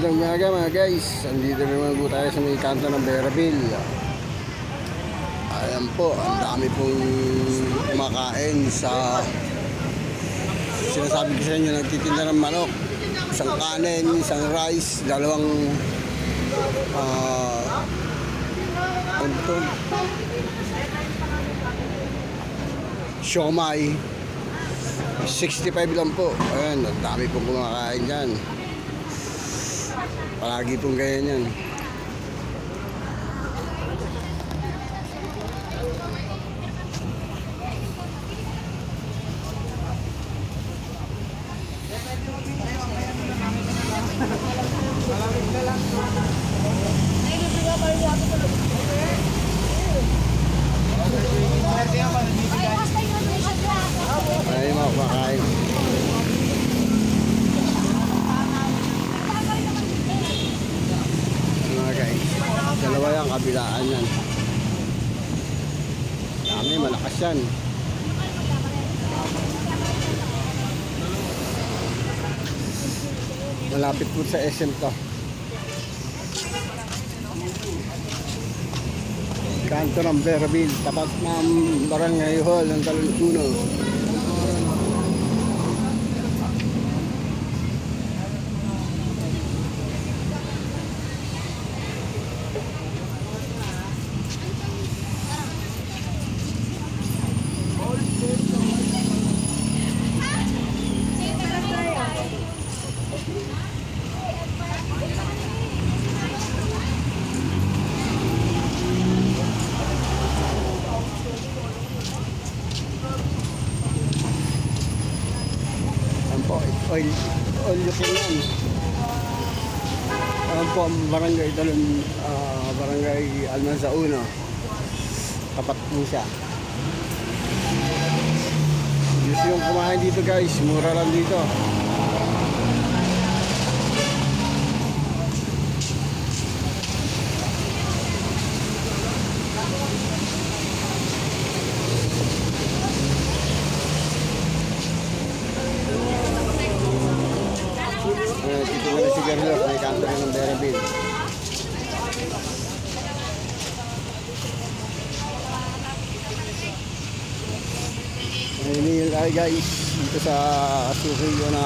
Magandang umaga mga guys. Andito naman po tayo sa may kanto ng Beraville. Ayan po, ang dami pong kumakain sa sinasabi ko sa inyo, nagtitinda ng manok. Isang kanin, isang rice, dalawang ano to? Siomai. 65 lang po. Ayan, ang dami pong kumakain dyan. Palagi pong ganyan yan. Ay, mga kumakain. Mga guys, dalawa yan, kabilaan yan. Dami, malakas yan. Malapit po sa SM to. Kanto ng Beraville, tapat ng Barangay Hall ng Taluntuno. Oil po yan. Ayan po ang barangay barangay Almanza 1. Tapat po siya. Gusto yung kumain dito guys, mura lang dito. Dito na si Garlo, may kanto rin ng Beraville. Ngayon tayo guys, dito sa Sukiyo na